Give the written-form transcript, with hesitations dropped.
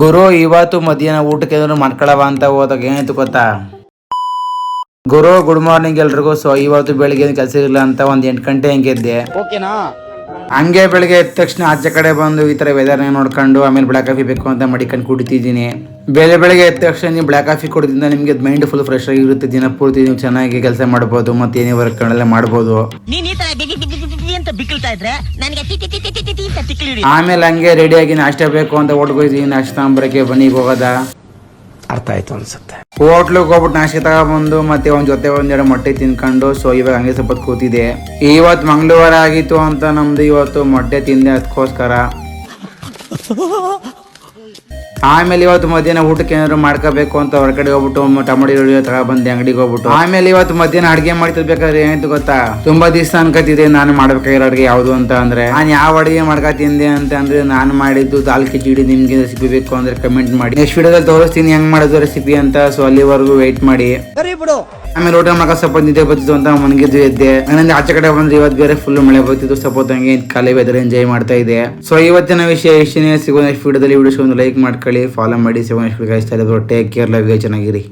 ಗುರು ಇವತ್ತು ಮಧ್ಯಾಹ್ನ ಊಟಕ್ಕೆ ಏನಾದ್ರು ಮಾಡ್ಕೊಳವ ಅಂತ ಹೋದಾಗ ಏನಾಯ್ತು ಗೊತ್ತಾ ಗುರು? ಗುಡ್ ಮಾರ್ನಿಂಗ್ ಎಲ್ರಿಗೂ. ಸೊ ಇವತ್ತು ಬೆಳಿಗ್ಗೆ ಕೆಲಸ ಇಲ್ಲ ಅಂತ ಒಂದ್ 8 ಗಂಟೆ ಹಂಗೆ ಎದ್ದೆ. ಹಂಗೆ ಬೆಳಿಗ್ಗೆ ಎದ್ದ ತಕ್ಷಣ ಆಚೆ ಕಡೆ ಬಂದು ಈ ತರ ವೆದರ್ ನೋಡ್ಕೊಂಡು ಆಮೇಲೆ ಬ್ಲಾಕ್ ಕಾಫಿ ಬೇಕು ಅಂತ ಮಡಿಕೊಂಡು ಕುಡಿತಿದ್ದೀನಿ. ಬೆಳಿಗ್ಗೆ ಎದ್ದ ತಕ್ಷಣ ನೀವು ಬ್ಲಾಕ್ ಕಾಫಿ ಕುಡಿದ್ರಿಂದ ನಿಮ್ಗೆ ಮೈಂಡ್ ಫುಲ್ ಫ್ರೆಶ್ ಆಗಿರುತ್ತೆ. ದಿನ ಪೂರ್ತಿ ನೀವು ಚೆನ್ನಾಗಿ ಕೆಲಸ ಮಾಡ್ಬೋದು, ಮತ್ತೆ ಏನೇ ವರ್ಕ್ಗಳೆಲ್ಲ ಮಾಡ್ಬೋದು. ಆಮೇಲೆ ಹಂಗೆ ರೆಡಿಯಾಗಿ ನಾಷ್ಟ ಬೇಕು ಅಂತ ಓಡ್ಕೋಯ್ತೀವಿ. ನಾಷ್ಟ ಅಂಬರಕ್ಕೆ ಬನ್ನಿಗೆ ಹೋಗೋದ ಅರ್ಥ ಆಯ್ತು ಅನ್ಸುತ್ತೆ. ಹೋಟ್ಲಿಗೆ ಹೋಗ್ಬಿಟ್ಟು ನಾಷ್ಟ ತಗೊಬಂದು ಮತ್ತೆ ಒಂದ್ ಜೊತೆ ಒಂದೆರಡು ಮೊಟ್ಟೆ ತಿನ್ಕೊಂಡು ಸೊ ಇವಾಗ ಹಂಗೆ ಸ್ವಲ್ಪ ಕೂತಿದೆ. ಇವತ್ತು ಮಂಗಳವಾರ ಆಗಿತ್ತು ಅಂತ ನಮ್ದು ಇವತ್ತು ಮೊಟ್ಟೆ ತಿಂದೆ, ಅದಕ್ಕೋಸ್ಕರ. ಆಮೇಲೆ ಇವತ್ತು ಮಧ್ಯಾಹ್ನ ಊಟಕ್ಕೆ ಏನಾದ್ರು ಮಾಡ್ಕೋಬೇಕು ಅಂತ ಹೊರಗಡೆ ಹೋಗ್ಬಿಟ್ಟು ಟೊಮೊಟೊ ಈರುಳ್ಳಿ ತಗೊಬಂದೆ ಅಂಗಡಿಗೆ ಹೋಗ್ಬಿಟ್ಟು. ಆಮೇಲೆ ಇವತ್ತು ಮಧ್ಯಾಹ್ನ ಅಡಿಗೆ ಮಾಡ್ತಿರ್ಬೇಕಾದ್ರೆ ಏನಾಯ್ತು ಗೊತ್ತಾ, ತುಂಬಾ ದಿವಸ ಅನ್ಕತಿದೆ ನಾನು ಮಾಡ್ಬೇಕಾಗಿರೋ ಅಡಿಗೆ ಯಾವ್ದು ಅಂತ ಅಂದ್ರೆ. ನಾನು ಯಾವ ಅಡಿಗೆ ಮಾಡ್ಕೊತಿಂದೆ ಅಂತ ಅಂದ್ರೆ ನಾನು ಮಾಡಿದ್ದು ದಾಲ್ ಕಿಚಡಿ. ನಿಮ್ಗೆ ರೆಸಿಪಿ ಬೇಕು ಅಂದ್ರೆ ಕಮೆಂಟ್ ಮಾಡಿ, ನೆಕ್ಸ್ಟ್ ವಿಡಿಯೋದಲ್ಲಿ ತೋರಿಸ್ತೀನಿ ಹೆಂಗ್ ಮಾಡೋದು ರೆಸಿಪಿ ಅಂತ. ಸೊ ಅಲ್ಲಿವರೆಗೂ ವೆಯ್ಟ್ ಮಾಡಿ. ಆಮೇಲೆ ಊಟ ಮಾಡೋ ಸ್ವಲ್ಪ ನಿದ್ದೆ ಬರ್ತಿತ್ತು ಅಂತ ಮನೆಗಿದ್ದು ಎದ್ದೆ. ನನಗೆ ಆಚೆ ಕಡೆ ಬಂದ್ರೆ ಇವತ್ತು ಬೇರೆ ಫುಲ್ ಮಳೆ ಬರ್ತಿತ್ತು. ಸಪೋಸ್ ಹಂಗೆ ಖಾಲಿ ವೆದರ್ ಎಂಜಾಯ್ ಮಾಡ್ತಾ ಇದೆ. ಸೊ ಇವತ್ತಿನ ವಿಷಯ ಇಷ್ಟೇ. ಸಿಗೋ ನೆಕ್ಸ್ಟ್ ವಿಡಿಯೋದಲ್ಲಿ. ವಿಡಿಯೋ ಲೈಕ್ ಮಾಡ್ಕೊಳ್ಳಿ, ಫಾಲೋ ಮಾಡಿ. ಸಿಗೋ next video. Take care, love you, Channagiri.